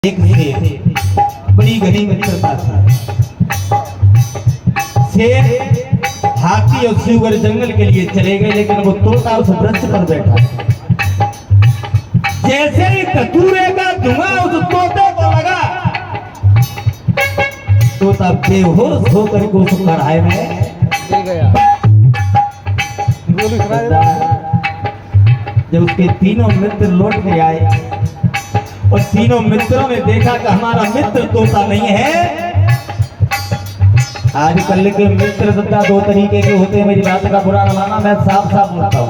एक शेर बड़ी घनी मित्रता थी। शेर हाथी और सुअर जंगल के लिए चले गए, लेकिन वो तोता उस वृक्ष पर बैठा। जैसे ही कतूरे का धुआं उस तोते को लगा, तोता बेहोश होकर के उस कढ़ाई में गिर गया। जब उसके तीनों मित्र लौट के आए और तीनों मित्रों ने देखा कि हमारा मित्र तोता नहीं है। आजकल के मित्र सदा दो तरीके के होते हैं, मेरी बात का बुरा न माना, मैं साफ साफ बोलता हूँ।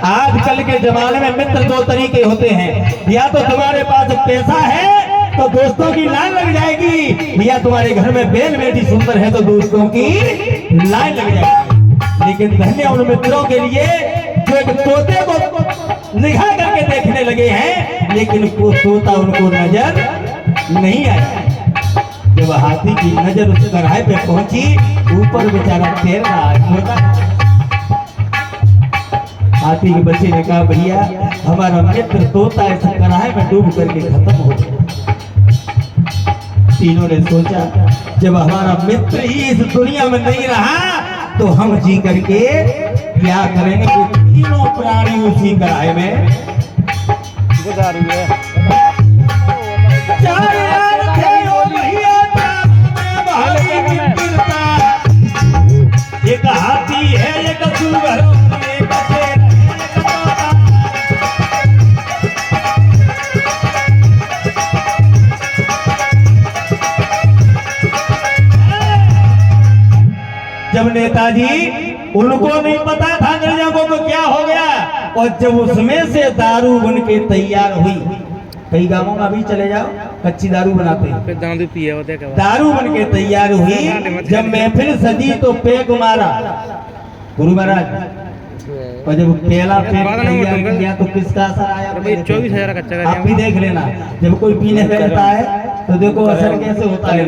आजकल के जमाने में मित्र दो तरीके होते हैं, या तो तुम्हारे पास पैसा है तो दोस्तों की लाइन लग जाएगी, या तुम्हारे घर में बेल बेटी सुंदर है तो दोस्तों की लाइन लग जाएगी। लेकिन धन्य उन मित्रों के लिए जो एक तोते को निगाह करके देखने लगे हैं, लेकिन वो तोता उनको नजर नहीं आया। जब हाथी की नजर उस कढ़ाई पे पहुंची, ऊपर बेचारा तैर रहा है। हाथी के बच्चे ने कहा, भैया हमारा मित्र तोता इस कढ़ाई में डूब करके खत्म हो गया। तीनों ने सोचा, जब हमारा मित्र ही इस दुनिया में नहीं रहा तो हम जी करके क्या करेंगे। तीनों प्राणी उसी कढ़ाई में गुजार हुए। एक हाथी है, एक सुअर, एक शेर, जब नेताजी उनको नहीं पता था अंग्रेजों को क्या हो गया, और जब उसमें से दारू बन के तैयार हुई, कई गांवों में अभी चले जाओ कच्ची दारू बनाते हैं, दारू बन के तैयार हुई। जब महफिल सजी तो पेग मारा गुरु महाराज, और जब पहला पेग तैयार किया तो किसका असर आया? 24,000 कच्चा। आप भी देख लेना, जब कोई पीने बैठता है तो देखो असर कैसे होता है।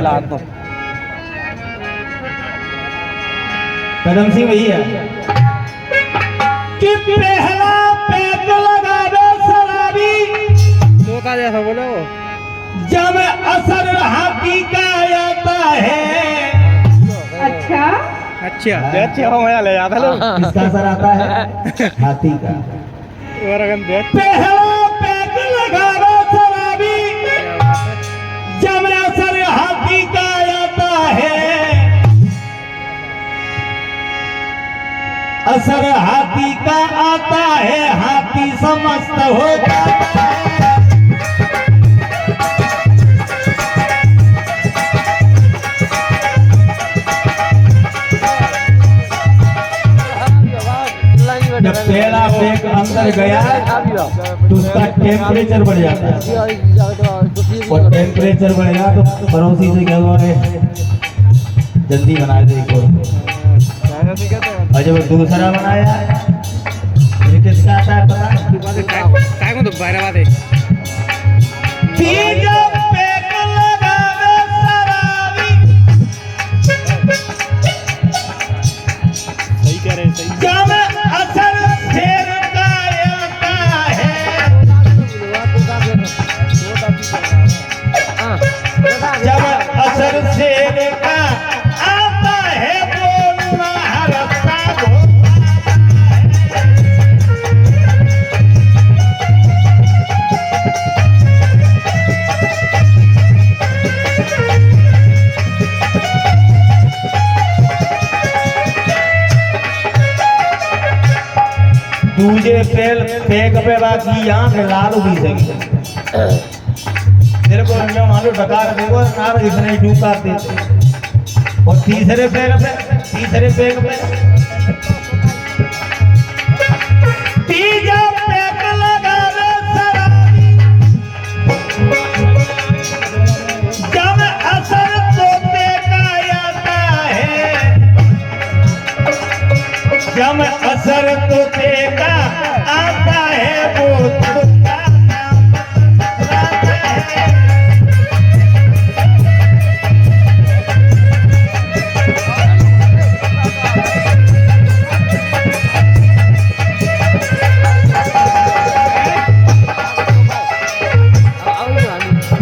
कदम सिंह भैया कि पहला पैक लगा दो शराबी, तोता जैसा बोलो, जब असर हाथी का आता है। अच्छा अच्छा अच्छा हो मजा ले जाता लोग। किसका असर आता है? हाथी का। पहला पैक लगा दो शराबी, जब असर हाथी का आता है। असर हाथी का आता है, हाथी समस्त हो जाता है। जब पहला पेग अंदर गया तो उसका टेम्परेचर बढ़ जाता है, और टेम्परेचर बढ़ेगा तो पड़ोसी से क्या हुआ, जल्दी बना दे। और जब दूसरा बनाया, किसका आता है पता? काय को तो बारह बात है। सही कह रहे, सही। जब असर शेर का आता है, जब असर शेर का आता है, बोलना हरता दूजे पेग पे बाकी आंख लाल हुई सही। तेरे को रंगा मालूम डकार देखो नार इसने डूबा देते। और तीसरे पेग पे तीजा पेग लगा दो शराबी, जब असर तोते का आता है। जब असर तोते का आता है, वो तोता है।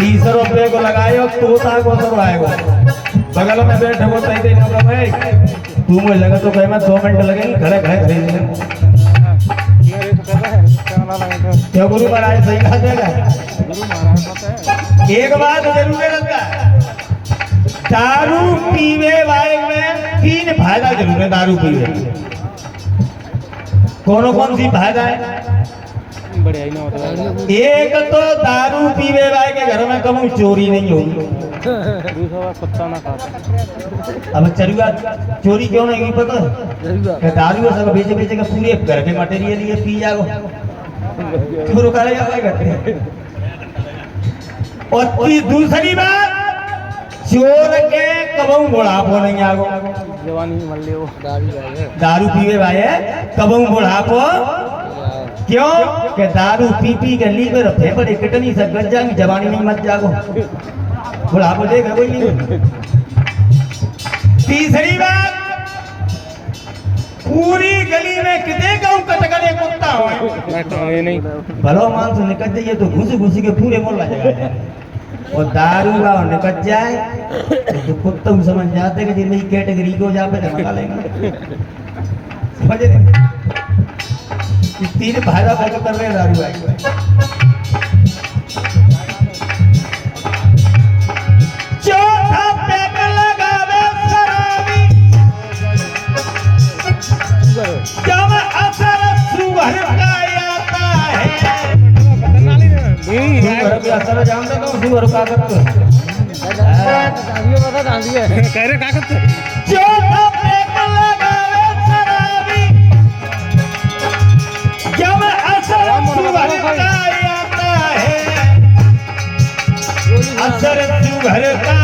₹30 को लगायो तोता को सब आएगा बगल में बैठे वो सही दे होगा भाई तू मुझे लगा तो कहे मैं 2 मिनट लगेंगे खड़े खरीद ले क्या गुरु महाराज सही कहा देगा एक बात जरूर रखा दारू पीवे वाले में 3 फायदा जरूर है दारू पीवे कौन सी फायदा है बढ़िया ही ना होता एक तो दारू पीवे वाले के घर में कभी चोरी नहीं होगी दूसरा कुत्ता ना खाता अब चरुआ चोरी क्यों नहीं होगी पता है दारू सब बेचे बेचे के पूरे घर के मटेरियल ये पी जाओ तो रुका ले जाएगा और दूसरी बात चोर के कबू बुढ़ापो नहीं आगो जवानी मर ले वो दारू पीवे भाई कबू बुढ़ापो क्यों कि दारू पी पी के लीवर फेफड़े कितनी सब गज जाएंगे जवानी नहीं मत जागो बुढ़ापो देगा कोई नहीं तीसरी बात पूरी गली में कितने गऊ कटकने कुत्ता हो नहीं भलो मान से निकल जाइए तो घुस घुस के पूरे मोहल्ला जगह और दारू का निकल जाए तो कुत्ता समझ जाते कि जिंदगी कैटेगरी को जा पे लगा लेंगे समझ रहे 3 फायदा कर रहे हैं दारू भाई चौथा पैक लगावे शराबी जब असर सुअर का आता है सुअर का असर जानते हो सुअर का करते कह रहे का करते चौथा पैक लगावे शराबी जब असर सुअर का आता है असर सुअर का